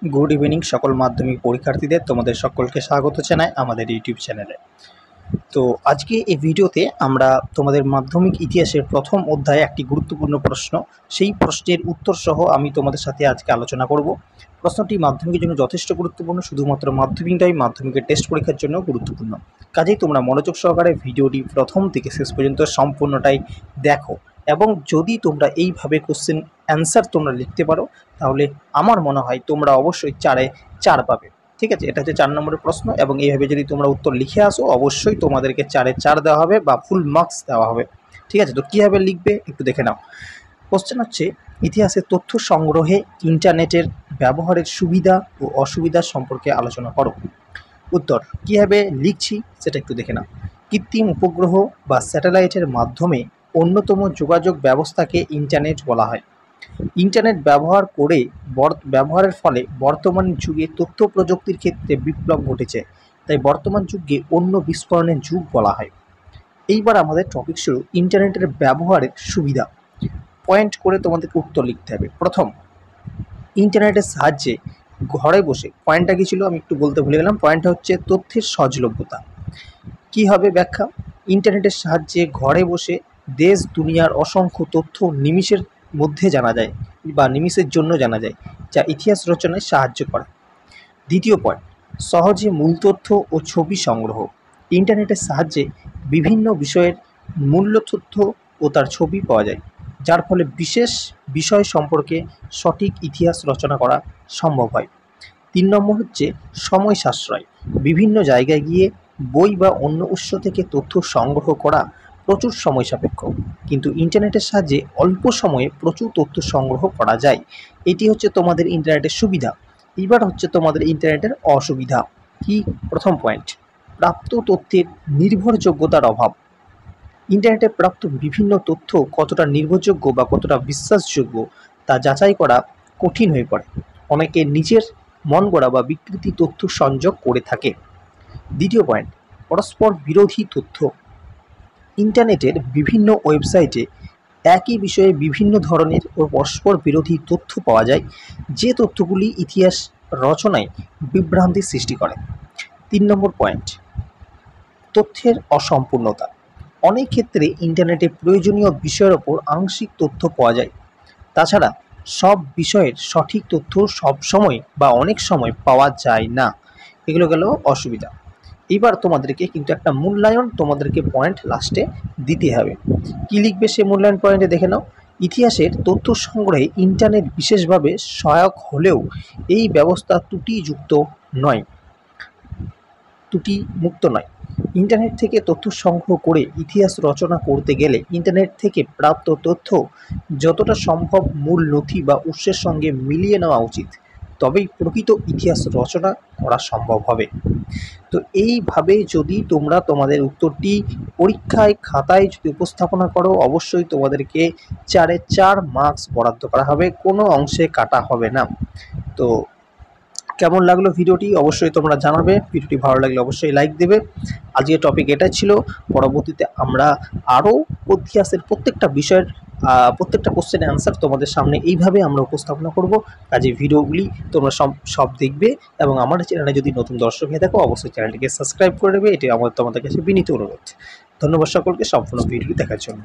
Good evening সকল মাধ্যমিক পরীক্ষার্থীদের, তোমাদের সকলকে স্বাগত জানাই আমাদের ইউটিউব চ্যানেলে। তো আজকে এই ভিডিওতে আমরা তোমাদের মাধ্যমিক ইতিহাসের প্রথম অধ্যায়ে একটি গুরুত্বপূর্ণ প্রশ্ন, সেই প্রশ্নের উত্তর সহ আমি তোমাদের সাথে আজকে আলোচনা করব। প্রশ্নটি মাধ্যমিকের জন্য যথেষ্ট গুরুত্বপূর্ণ, শুধুমাত্র মাধ্যমিক নয়, মাধ্যমিকের টেস্ট পরীক্ষার জন্য গুরুত্বপূর্ণ। কাজেই তোমরা মনোযোগ সহকারে ভিডিওটি প্রথম থেকে শেষ পর্যন্ত সম্পূর্ণটাই দেখো, এবং যদি তোমরা এইভাবে কোশ্চেন অ্যান্সার তোমরা লিখতে পারো তাহলে আমার মনে হয় তোমরা অবশ্যই 4-এ 4 পাবে। ঠিক আছে, এটা হচ্ছে 4 নম্বরের প্রশ্ন, এবং এইভাবে যদি তোমরা উত্তর লিখে আসো অবশ্যই তোমাদেরকে 4-এ 4 দেওয়া হবে বা ফুল মার্কস দেওয়া হবে। ঠিক আছে, তো কীভাবে লিখবে একটু দেখে নাও। কোশ্চেন হচ্ছে, ইতিহাসের তথ্য সংগ্রহে ইন্টারনেটের ব্যবহারের সুবিধা ও অসুবিধা সম্পর্কে আলোচনা করো। উত্তর কীভাবে লিখছি সেটা একটু দেখে নাও। কৃত্রিম উপগ্রহ বা স্যাটেলাইটের মাধ্যমে অন্যতম যোগাযোগ ব্যবস্থাকে ইন্টারনেট বলা হয়। ইন্টারনেট ব্যবহারের ফলে বর্তমান যুগে তথ্য প্রযুক্তির ক্ষেত্রে বিপ্লব ঘটেছে, তাই বর্তমান যুগকে অন্য বিস্ফোরণের যুগ বলা হয়। এইবার আমাদের টপিক শুরু, ইন্টারনেটের ব্যবহারের সুবিধা। পয়েন্ট করে তোমাদেরকে উত্তর লিখতে হবে। প্রথম, ইন্টারনেটের সাহায্যে ঘরে বসে, পয়েন্টটা কী ছিল আমি একটু বলতে ভুলে গেলাম, পয়েন্টটা হচ্ছে তথ্যের সহজলভ্যতা। কী হবে ব্যাখ্যা? ইন্টারনেটের সাহায্যে ঘরে বসে দেশ দুনিয়ার অসংখ্য তথ্য নিমিষের মধ্যে জানা যায় বা নিমিষের জন্য জানা যায়, যা ইতিহাস রচনায় সাহায্য করে। দ্বিতীয় পয়েন্ট, সহজে মূল তথ্য ও ছবি সংগ্রহ। ইন্টারনেটের সাহায্যে বিভিন্ন বিষয়ের মূল্য তথ্য ও তার ছবি পাওয়া যায়, যার ফলে বিশেষ বিষয় সম্পর্কে সঠিক ইতিহাস রচনা করা সম্ভব হয়। 3 নম্বর হচ্ছে সময় সাশ্রয়। বিভিন্ন জায়গায় গিয়ে বই বা অন্য উৎস থেকে তথ্য সংগ্রহ করা প্রচুর সময় সাপেক্ষ, কিন্তু ইন্টারনেটের সাহায্যে অল্প সময়ে প্রচুর তথ্য সংগ্রহ করা যায়। এটি হচ্ছে তোমাদের ইন্টারনেটের সুবিধা। এবার হচ্ছে তোমাদের ইন্টারনেটের অসুবিধা। কি? প্রথম পয়েন্ট, প্রাপ্ত তথ্যের নির্ভরযোগ্যতার অভাব। ইন্টারনেটে প্রাপ্ত বিভিন্ন তথ্য কতটা নির্ভরযোগ্য বা কতটা বিশ্বাসযোগ্য তা যাচাই করা কঠিন হয়ে পড়ে। অনেকে নিজের মন গড়া বা বিকৃতি তথ্য সংযোগ করে থাকে। দ্বিতীয় পয়েন্ট, পরস্পর বিরোধী তথ্য। ইন্টারনেটের বিভিন্ন ওয়েবসাইটে একই বিষয়ে বিভিন্ন ধরনের ও পরস্পর বিরোধী তথ্য পাওয়া যায়, যে তথ্যগুলি ইতিহাস রচনায় বিভ্রান্তির সৃষ্টি করে। 3 নম্বর পয়েন্ট, তথ্যের অসম্পূর্ণতা। অনেক ক্ষেত্রে ইন্টারনেটে প্রয়োজনীয় বিষয়ের ওপর আংশিক তথ্য পাওয়া যায়। তাছাড়া সব বিষয়ের সঠিক তথ্য সব সময় বা অনেক সময় পাওয়া যায় না। এগুলো গেল অসুবিধা। এবার তোমাদেরকে কিন্তু একটা মূল্যায়ন তোমাদেরকে পয়েন্ট লাস্টে দিতে হবে। কি লিখবে সে মূল্যায়ন পয়েন্টে দেখে নাও। ইতিহাসের তথ্য সংগ্রহে ইন্টারনেট বিশেষভাবে সহায়ক হলেও এই ব্যবস্থা ত্রুটিমুক্ত নয়। ইন্টারনেট থেকে তথ্য সংগ্রহ করে ইতিহাস রচনা করতে গেলে ইন্টারনেট থেকে প্রাপ্ত তথ্য যতটা সম্ভব মূল নথি বা উৎসের সঙ্গে মিলিয়ে নেওয়া উচিত, তবেই প্রকৃত ইতিহাস রচনা করা সম্ভব হবে। তো এইভাবে যদি তোমরা তোমাদের উত্তরটি পরীক্ষায় খাতায় যদি উপস্থাপনা করো অবশ্যই তোমাদেরকে 4-এ 4 মার্কস বরাদ্দ করা হবে, কোনো অংশে কাটা হবে না। তো কেমন লাগলো ভিডিওটি অবশ্যই তোমরা জানাবে। ভিডিওটি ভালো লাগলে অবশ্যই লাইক দেবে। আজকের টপিক এটা ছিল। পরবর্তীতে আমরা আরও ইতিহাসের প্রত্যেকটা বিষয়ের প্রত্যেকটা কোশ্চেনের অ্যান্সার তোমাদের সামনে এইভাবে আমরা উপস্থাপনা করব। কাজে ভিডিওগুলি তোমরা সব দেখবে, এবং আমার চ্যানেলে যদি নতুন দর্শক হয়ে থাকো অবশ্যই চ্যানেলটিকে সাবস্ক্রাইব করে দেবে। এটি তোমাদের কাছে বিনীত অনুরোধ। ধন্যবাদ সকলকে সম্পূর্ণ ভিডিওটি দেখার জন্য।